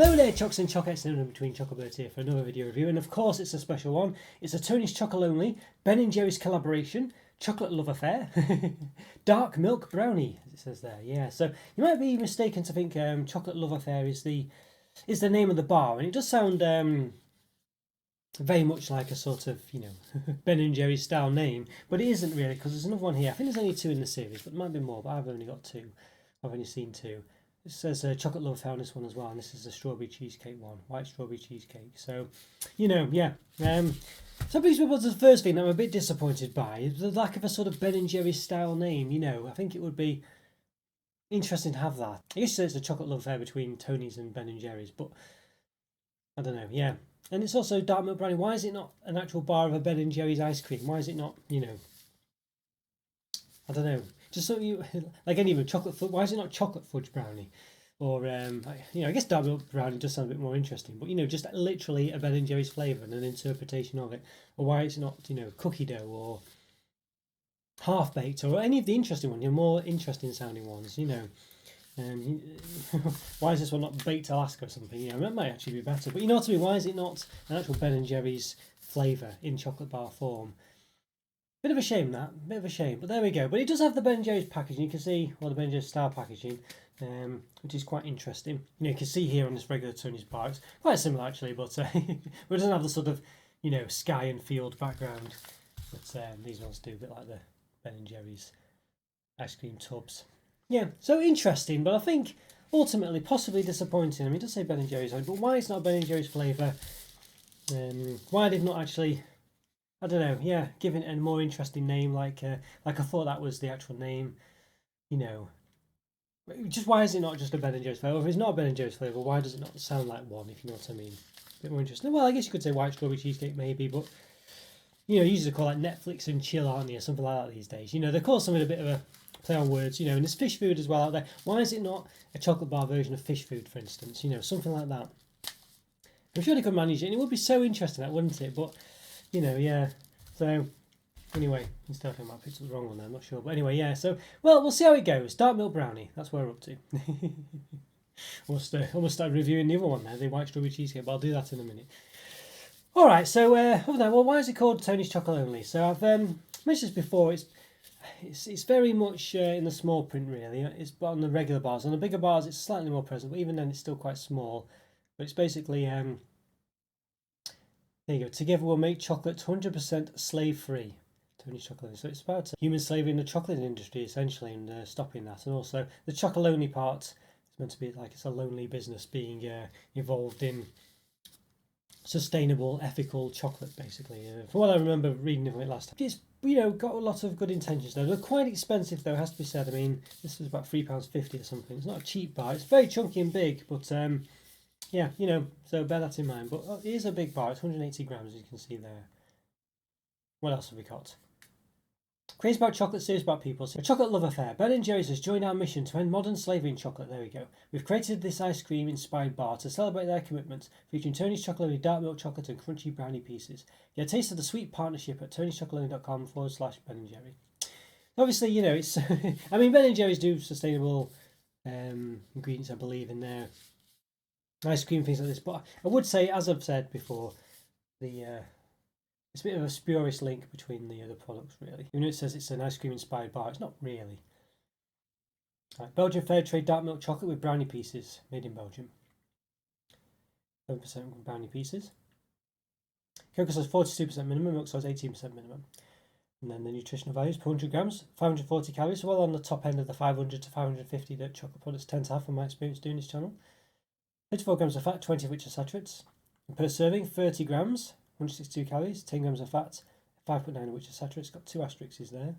Hello there, Chocs and Chocolates, and in between Chocolate here for another video review, and of course it's a special one. It's a Tony's Chocolonely, Ben & Jerry's collaboration, chocolate love affair, dark milk brownie, as it says there. Yeah, so you might be mistaken to think chocolate love affair is the name of the bar, and it does sound very much like a sort of, Ben & Jerry's style name, but it isn't really, because there's another one here. I think there's only two in the series, but there might be more, but I've only got two. I've only seen two. It says chocolate love affair on this one as well, and this is the strawberry cheesecake one, white strawberry cheesecake. So, yeah. Some people, the first thing that I'm a bit disappointed by is the lack of a sort of Ben & Jerry's style name. I think it would be interesting to have that. I used to say it's a chocolate love affair between Tony's and Ben & Jerry's, but I don't know, yeah. And it's also dark milk brownie. Why is it not an actual bar of a Ben & Jerry's ice cream? Why is it not, I don't know. Just so you, like any of them, why is it not chocolate fudge brownie? Or, I guess dark milk brownie does sound a bit more interesting. But, just literally a Ben & Jerry's flavour and an interpretation of it. Or why it's not, cookie dough or half-baked or any of the interesting ones, more interesting sounding ones, why is this one not baked Alaska or something? That might actually be better. But you know what I mean? Why is it not an actual Ben & Jerry's flavour in chocolate bar form? Bit of a shame that, bit of a shame, but there we go. But it does have the Ben & Jerry's packaging. You can see, the Ben & Jerry's style packaging, which is quite interesting. You can see here on this regular Tony's bar, it's quite similar actually, but it doesn't have the sort of, sky and field background that these ones do, a bit like the Ben & Jerry's ice cream tubs. Yeah, so interesting, but I think ultimately possibly disappointing. I mean, it does say Ben & Jerry's on it, but why it's not Ben & Jerry's flavour? Why they've not actually, I don't know, yeah, giving it a more interesting name, like I thought that was the actual name, Just why is it not just a Ben & Jerry's flavour? If it's not a Ben & Jerry's flavour, why does it not sound like one, if you know what I mean? A bit more interesting. Well, I guess you could say white strawberry cheesecake maybe, but, usually call like Netflix and chill, aren't they, or something like that these days. They call something a bit of a play on words, and there's fish food as well out there. Why is it not a chocolate bar version of fish food, for instance? Something like that. I'm sure they could manage it, and it would be so interesting, that wouldn't it? But, yeah. So, anyway, instead I think I might have picked up the wrong one there, I'm not sure. But anyway, yeah. So, well, we'll see how it goes. Dark milk brownie, that's where we're up to. Almost started reviewing the other one there, the white strawberry cheesecake, but I'll do that in a minute. All right, so other than that, well, why is it called Tony's Chocolonely? So I've mentioned this before. It's very much in the small print, really. It's on the regular bars. On the bigger bars, it's slightly more present, but even then, it's still quite small. But it's basically there you go. Together we'll make chocolate 100% slave-free. Tony's Chocolonely. So it's about human slavery in the chocolate industry, essentially, and stopping that. And also the Chocolonely part is meant to be like it's a lonely business being involved in sustainable, ethical chocolate, basically. From what I remember reading of it last time, it's got a lot of good intentions though. They're quite expensive though, has to be said. I mean, this was about £3.50 or something. It's not a cheap bar. It's very chunky and big, but yeah, so bear that in mind. But it is a big bar. It's 180 grams, as you can see there. What else have we got? Crazy about chocolate, serious about people. A chocolate love affair. Ben & Jerry's has joined our mission to end modern slavery in chocolate. There we go. We've created this ice cream inspired bar to celebrate their commitment, featuring Tony's Chocolonely dark milk chocolate and crunchy brownie pieces. Get a taste of the sweet partnership at tonyschocololy.com/Ben & Jerry. Obviously, it's. I mean, Ben & Jerry's do sustainable ingredients, I believe, in their ice cream, things like this. But I would say, as I've said before, it's a bit of a spurious link between the other products, really. Even though it says it's an ice cream inspired bar, it's not really. Right, Belgian fair trade dark milk chocolate with brownie pieces, made in Belgium. 7% brownie pieces. Cocoa sauce 42% minimum, milk sauce 18% minimum. And then the nutritional values per 100 grams, 540 calories, well on the top end of the 500 to 550 that chocolate products tend to have from my experience doing this channel. 34 grams of fat, 20 of which are saturates. And per serving, 30 grams, 162 calories, 10 grams of fat, 5.9 of which are saturates. Got two asterisks there.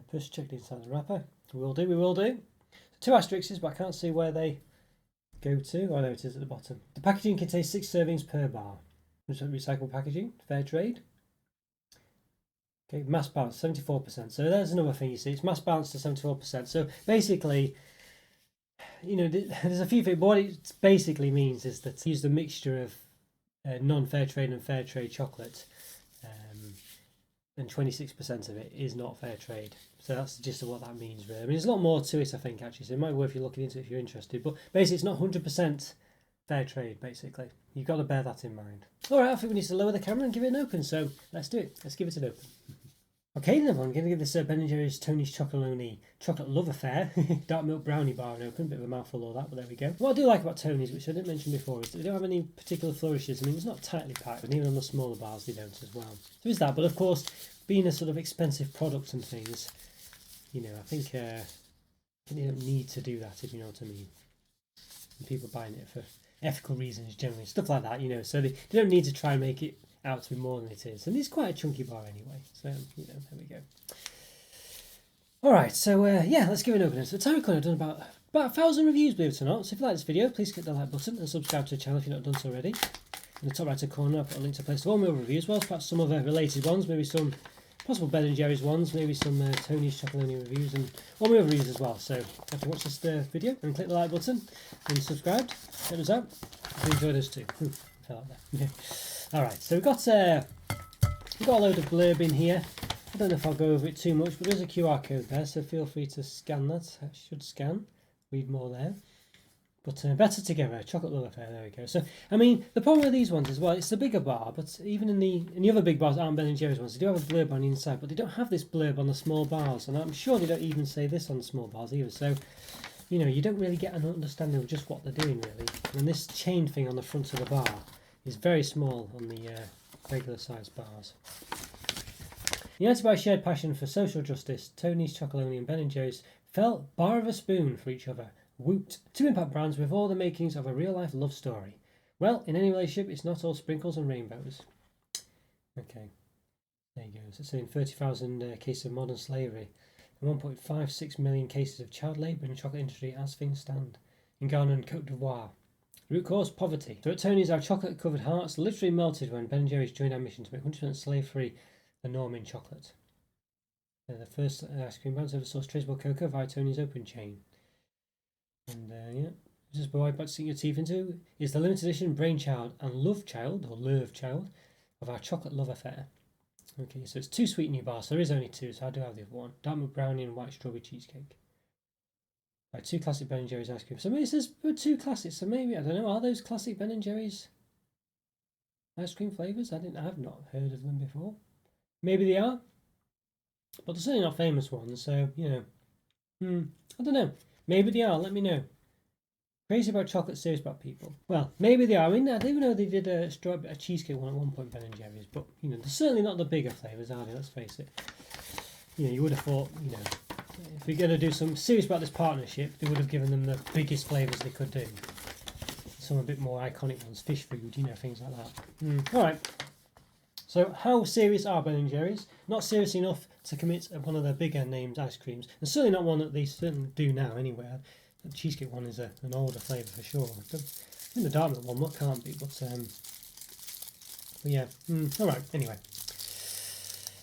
Plus checked inside the wrapper. We will do. Two asterisks, but I can't see where they go to. Oh, there it is at the bottom. The packaging contains 6 servings per bar. Recycled packaging, fair trade. Okay, mass balance, 74%. So there's another thing you see. It's mass balance to 74%. So basically, there's a few things. But what it basically means is that use the mixture of non-fair trade and fair trade chocolate. and 26% of it is not fair trade. So that's the gist of what that means, really. I mean, there's a lot more to it, I think, actually. So it might be worth you looking into it if you're interested. But basically, it's not 100% fair trade, basically. You've got to bear that in mind. All right, I think we need to lower the camera and give it an open. So let's do it. Let's give it an open. Okay, then I'm going to give this Ben & Jerry's Tony's Chocolonely Chocolate Love Affair Dark Milk Brownie bar an open. Bit of a mouthful all that, but there we go. What I do like about Tony's, which I didn't mention before, is that they don't have any particular flourishes. I mean, it's not tightly packed, and even on the smaller bars they don't as well. So there's that, but of course, being a sort of expensive product and things, you know, I think you don't need to do that, if you know what I mean. And people buying it for ethical reasons generally, stuff like that, you know, so they don't need to try and make it out to be more than it is. And it's quite a chunky bar anyway, so, you know, there we go. Alright, so yeah, let's give it an open. So time recording, I've done about 1,000 reviews, believe it or not. So if you like this video, please click the like button and subscribe to the channel if you've not done so already. In the top right hand corner, I've put a link to a place to all my other reviews, as well as perhaps some other related ones, maybe some possible Ben & Jerry's ones, maybe some Tony's Chocolonely reviews, and all my other reviews as well. So if you watch this video and click the like button and subscribe, help us out. If you enjoyed us too. Fell out there. Alright, so we've got a load of blurb in here. I don't know if I'll go over it too much, but there's a QR code there, so feel free to scan that. That should scan. Read more there. But better together, chocolate love affair. There we go. So I mean, the problem with these ones as well, it's the bigger bar, but even in the other big bars aren't Ben & Jerry's ones, they do have a blurb on the inside, but they don't have this blurb on the small bars, and I'm sure they don't even say this on the small bars either. So you know, you don't really get an understanding of just what they're doing really. And this chain thing on the front of the bar is very small on the regular sized bars. United by a shared passion for social justice, Tony's, Chocolonely and Ben & Jerry's fell bar of a spoon for each other. Woot. Two impact brands with all the makings of a real-life love story. Well, in any relationship, it's not all sprinkles and rainbows. Okay, there you go. So it's saying 30,000 cases of modern slavery and 1.56 million cases of child labour in the chocolate industry as things stand in Ghana and Cote d'Ivoire. Root cause, poverty. So at Tony's, our chocolate-covered hearts literally melted when Ben & Jerry's joined our mission to make 100% slave-free the norm in chocolate. The first ice cream brands ever sourced traceable cocoa via Tony's open chain. And yeah, this is boy about to sink your teeth into is the limited edition brainchild and love child of our chocolate love affair. Okay, so it's two sweet new bars. So there is only two, so I do have the other one. Dark milk brownie and white strawberry cheesecake. Right, two classic Ben & Jerry's ice cream. So maybe it says two classics. So maybe, I don't know, are those classic Ben & Jerry's ice cream flavours? I have not heard of them before. Maybe they are, but they're certainly not famous ones. So you know, I don't know. Maybe they are. Let me know. Crazy about chocolate, serious about people. Well, maybe they are. I mean, I didn't even know they did a cheesecake one at one point, Ben & Jerry's, but you know, they're certainly not the bigger flavours, are they? Let's face it. You know, you would have thought, you know, if you're going to do some serious about this partnership, they would have given them the biggest flavours they could do. Some a bit more iconic ones, fish food, you know, things like that. All right. So, how serious are Ben & Jerry's? Not serious enough to commit one of their bigger named ice creams, and certainly not one that they certainly do now anyway. The cheesecake one is an older flavour for sure. I think the dark milk one, what can't be, but yeah. All right. Anyway,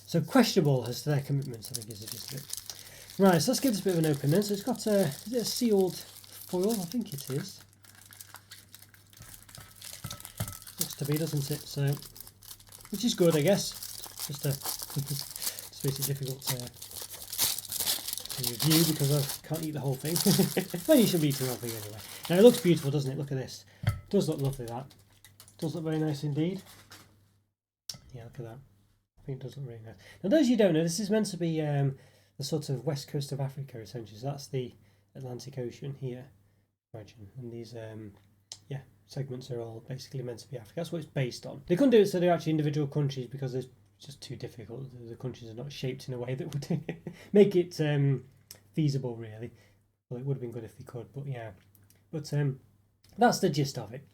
so questionable as to their commitments, I think is the gist of it. Right. So let's give this a bit of an open then. So it's got is it a sealed foil? I think it is. Looks to be, doesn't it? So, which is good, I guess. Just makes it difficult to review because I can't eat the whole thing. Well, you should be eating the whole thing anyway. Now it looks beautiful, doesn't it? Look at this. It does look lovely, that. It does look very nice indeed. Yeah, look at that. I think it does look really nice. Now those you don't know, this is meant to be the sort of west coast of Africa essentially. So that's the Atlantic Ocean here, imagine. And these yeah, segments are all basically meant to be Africa. That's what it's based on. They couldn't do it so they're actually individual countries because it's just too difficult. The countries are not shaped in a way that would make it feasible, really. Well, it would have been good if they could, but yeah. But that's the gist of it.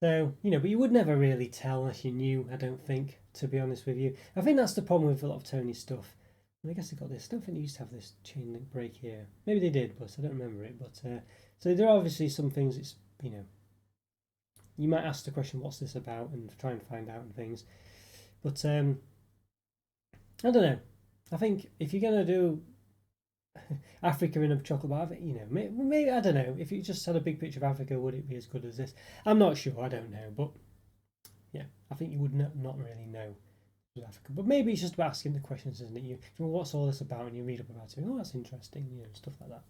So, you know, but you would never really tell unless you knew, I don't think, to be honest with you. I think that's the problem with a lot of Tony's stuff. And I guess they got this. I don't think they used to have this chain link break here. Maybe they did, but I don't remember it. But so there are obviously some things, it's, you know, you might ask the question, what's this about, and try and find out and things. But I don't know. I think if you're going to do Africa in a chocolate bar, you know, maybe, I don't know. If you just had a big picture of Africa, would it be as good as this? I'm not sure. I don't know. But yeah, I think you would not really know But maybe it's just about asking the questions, isn't it? You well, what's all this about? And you read up about it. Oh, that's interesting. You know, stuff like that.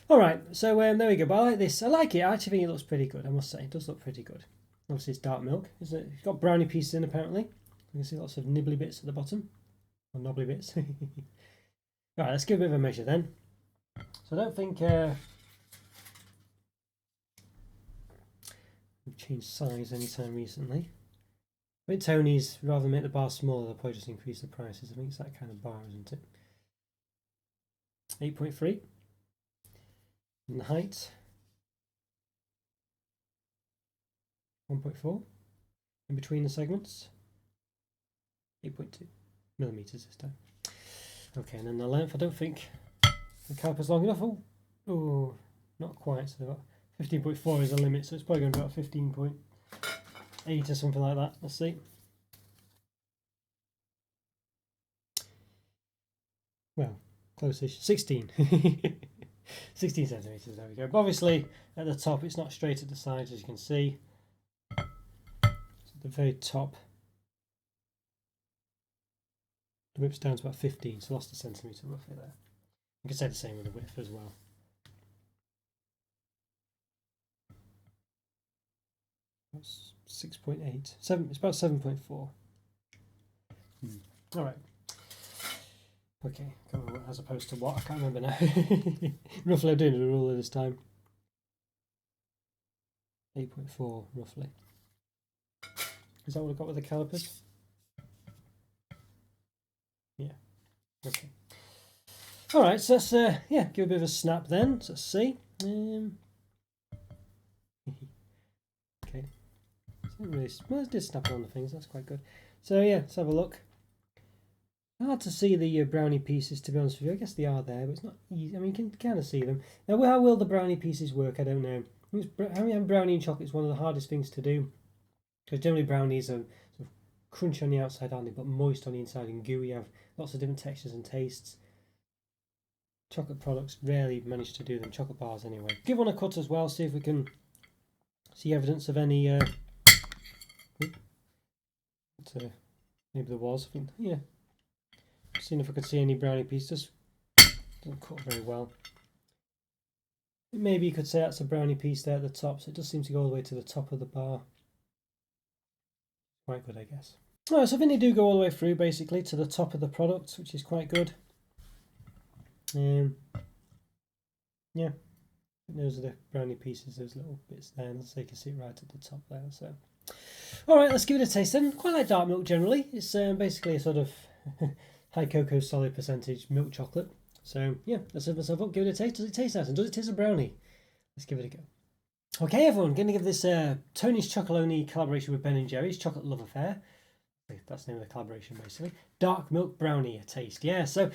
All right, so there we go. But I like this. I like it. I actually think it looks pretty good. I must say, it does look pretty good. Obviously, it's dark milk, isn't it? It's got brownie pieces in apparently. You can see lots of nibbly bits at the bottom, or knobbly bits. All right, let's give a bit of a measure then. So I don't think we've changed size anytime recently. I think Tony's, rather than make the bar smaller, they'll probably just increase the prices. I think it's that kind of bar, isn't it? 8.3. And the height, 1.4. In between the segments, 8.2 millimeters this time. Okay, and then the length, I don't think the caliper's long enough. Oh, not quite. So 15.4 is the limit, so it's probably going to be about 15.8 or something like that. Let's see. Well, close-ish. 16. 16 centimeters, there we go. But obviously, at the top, it's not straight at the sides, as you can see. So at the very top, the width's down to about 15, so lost a centimetre roughly there. You can say the same with the width as well. That's 6.8. 7. It's about 7.4. All right. Okay, as opposed to what? I can't remember now. Roughly, I'm doing a ruler this time. 8.4, roughly. Is that what I got with the calipers? Yeah. Okay. All right, so let's yeah, give a bit of a snap then. So let's see. Okay. Really, well, it did snap on the things. That's quite good. So yeah, let's have a look. Hard to see the brownie pieces, to be honest with you. I guess they are there, but it's not easy. I mean, you can kind of see them. Now, how will the brownie pieces work? I don't know. Having brownie and chocolate is one of the hardest things to do, because generally brownies are sort of crunchy on the outside, aren't they, but moist on the inside and gooey. Have lots of different textures and tastes. Chocolate products rarely manage to do them. Chocolate bars, anyway. Give one a cut as well. See if we can see evidence of any. Maybe there was. I think, yeah. Seeing if I could see any brownie pieces. Doesn't cut very well. Maybe you could say that's a brownie piece there at the top, so it does seem to go all the way to the top of the bar. Quite good, I guess. Alright, so I think they do go all the way through, basically, to the top of the product, which is quite good. Yeah, those are the brownie pieces, those little bits there, and so you can see it right at the top there. So, alright, let's give it a taste then. Quite like dark milk generally. It's basically a sort of high cocoa solid percentage milk chocolate. So yeah, let's have myself up, give it a taste. Does it taste nice? And does it taste a brownie? Let's give it a go. Okay, everyone, going to give this Tony's Chocolonely collaboration with Ben & Jerry's Chocolate Love Affair. That's the name of the collaboration, basically. Dark milk brownie a taste. Yeah, so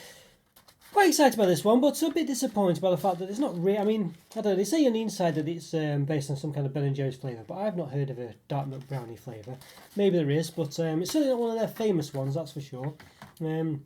quite excited about this one, but a bit disappointed by the fact that it's not really. I mean, I don't know. They say on the inside that it's based on some kind of Ben & Jerry's flavour, but I've not heard of a dark milk brownie flavour. Maybe there is, but it's certainly not one of their famous ones, that's for sure. I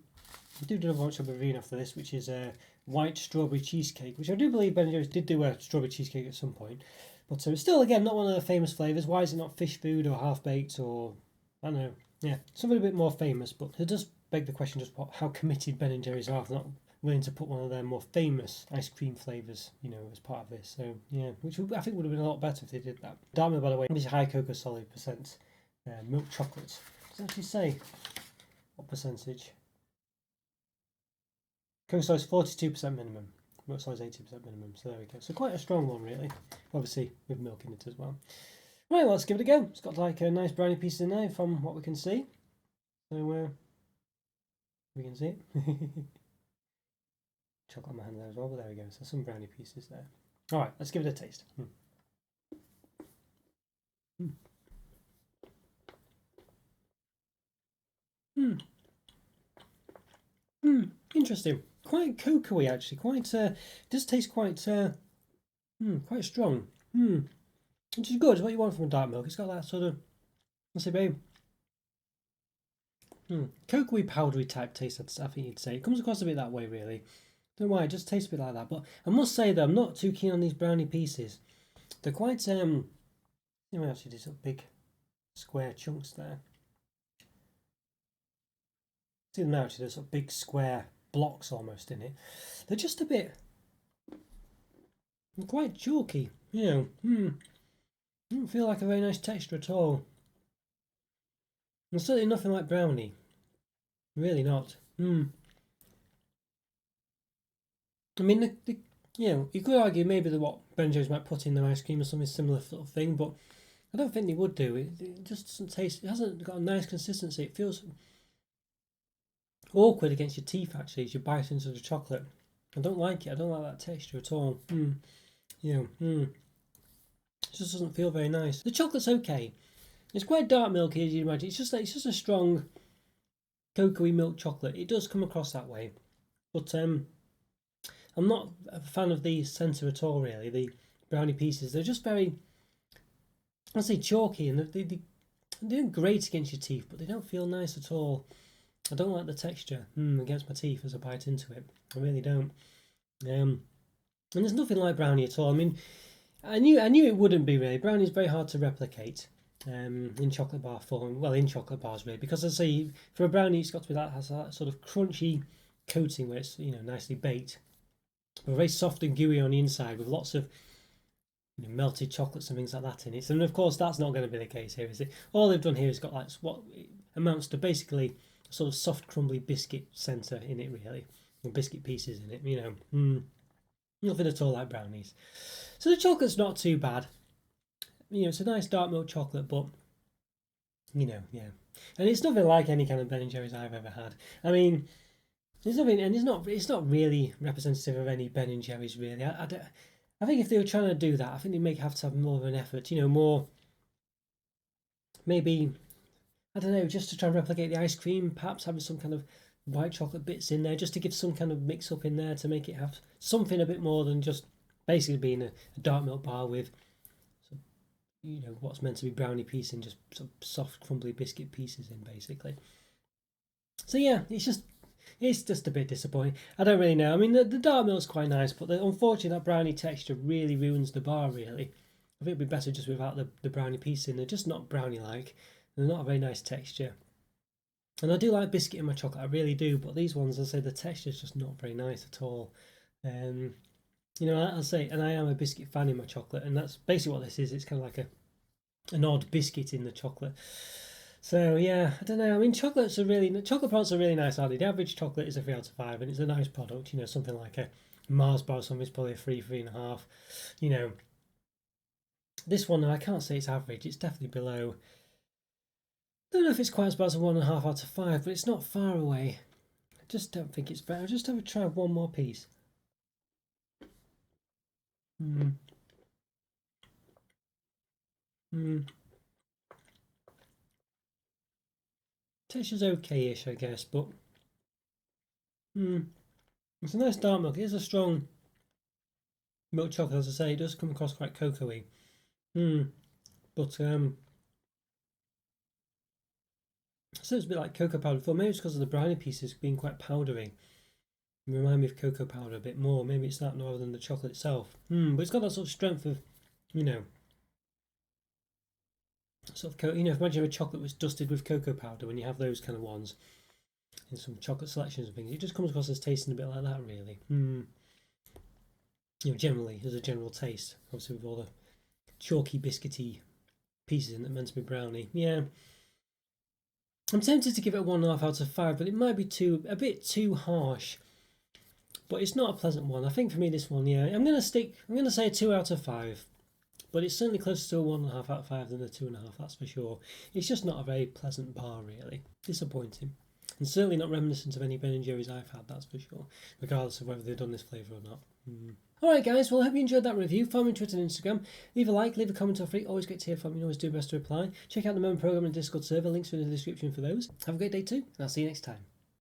do another one I'll be reviewing after this, which is a white strawberry cheesecake, which I do believe Ben & Jerry's did do a strawberry cheesecake at some point. But it's still, again, not one of the famous flavours. Why is it not fish food or half-baked or, I don't know, yeah, something a bit more famous. But it does beg the question just how committed Ben & Jerry's are for not willing to put one of their more famous ice cream flavours, you know, as part of this. So, yeah, which I think would have been a lot better if they did that. Dark milk, by the way, is high cocoa solid percent milk chocolate. Does it actually say what percentage? Cocoa size 42% minimum. Milk size 80% minimum. So there we go. So quite a strong one, really. Obviously, with milk in it as well. Right, well, let's give it a go. It's got like a nice brownie piece in there from what we can see. So, we can see it. Chocolate on my hand there as well, but there we go. So some brownie pieces there. All right, let's give it a taste. Interesting. Quite cocoa-y actually. Quite does taste quite quite strong. Which is good. It's what you want from a dark milk. It's got that sort of, let's say, babe. Cocoa-y, powdery type taste. I think you'd say it comes across a bit that way, really. Don't know why. It just tastes a bit like that. But I must say that I'm not too keen on these brownie pieces. They're quite you know, actually these big square chunks there. See them now, actually, there's sort of big square blocks almost in it. They're just a bit quite chalky, you know. Doesn't feel like a very nice texture at all. And certainly nothing like brownie. Really not. I mean, you know, you could argue maybe that what Ben & Jerry's might put in their ice cream or something similar sort of thing, but I don't think they would do. It just doesn't taste. It hasn't got a nice consistency. It feels awkward against your teeth actually as you bite into the chocolate. I don't like it. I don't like that texture at all. It just doesn't feel very nice. The chocolate's okay. It's quite dark milky as you imagine. It's just a strong cocoa-y milk chocolate. It does come across that way, but I'm not a fan of the centre at all. Really, the brownie pieces. They're just very, I'd say, chalky, and they're great against your teeth, but they don't feel nice at all. I don't like the texture against my teeth as I bite into it. I really don't. And there's nothing like brownie at all. I mean, I knew it wouldn't be really. Brownie's very hard to replicate in chocolate bar form. Well, in chocolate bars really, because I say for a brownie, it's got to be has that sort of crunchy coating where it's nicely baked, but very soft and gooey on the inside with lots of melted chocolates and things like that in it. And of course, that's not going to be the case here, is it? All they've done here is got like what amounts to basically a sort of soft, crumbly biscuit centre in it, really, or biscuit pieces in it. Nothing at all like brownies. So the chocolate's not too bad. It's a nice dark milk chocolate, but yeah, and it's nothing like any kind of Ben & Jerry's I've ever had. I mean, there's nothing, and it's not really representative of any Ben & Jerry's really. I think if they were trying to do that, I think they may have to have more of an effort. More maybe, I don't know, just to try and replicate the ice cream, perhaps having some kind of white chocolate bits in there, just to give some kind of mix up in there to make it have something a bit more than just basically being a dark milk bar with what's meant to be brownie piece and just sort of soft crumbly biscuit pieces in basically. So yeah, it's just a bit disappointing. I don't really know. I mean, the dark milk's quite nice, but unfortunately that brownie texture really ruins the bar really. I think it'd be better just without the brownie piece in. They're just not brownie like. They're not a very nice texture. And I do like biscuit in my chocolate, I really do, but these ones, I say, the texture is just not very nice at all. I'll say, and I am a biscuit fan in my chocolate, and that's basically what this is. It's kind of like an odd biscuit in the chocolate. So yeah, I don't know. I mean, chocolate products are really nice, aren't they? The average chocolate is a 3 out of 5, and it's a nice product. Something like a Mars bar or something is probably a 3.5. This one, I can't say it's average. It's definitely below. I don't know if it's quite as bad as a 1.5 out of 5, but it's not far away. I just don't think it's bad. I'll just have a try one more piece. Texture's okay-ish, I guess, but it's a nice dark milk. It is a strong milk chocolate, as I say. It does come across quite cocoa-y. But so it's a bit like cocoa powder before. Maybe it's because of the brownie pieces being quite powdery. It remind me of cocoa powder a bit more. Maybe it's that rather than the chocolate itself. But it's got that sort of strength of, sort of imagine if a chocolate was dusted with cocoa powder when you have those kind of ones in some chocolate selections and things. It just comes across as tasting a bit like that, really. Generally as a general taste, obviously with all the chalky biscuity pieces in it meant to be brownie. Yeah. I'm tempted to give it a 1.5 out of 5, but it might be a bit too harsh. But it's not a pleasant one. I think for me this one, yeah, I'm gonna say a 2 out of 5. But it's certainly closer to a 1.5 out of 5 than a 2.5, that's for sure. It's just not a very pleasant bar, really. Disappointing. And certainly not reminiscent of any Ben & Jerry's I've had, that's for sure. Regardless of whether they've done this flavour or not. Alright guys, well I hope you enjoyed that review. Follow me on Twitter and Instagram. Leave a like, leave a comment or free. Always great to hear from you. Always do best to reply. Check out the member program and Discord server. Links are in the description for those. Have a great day too, and I'll see you next time.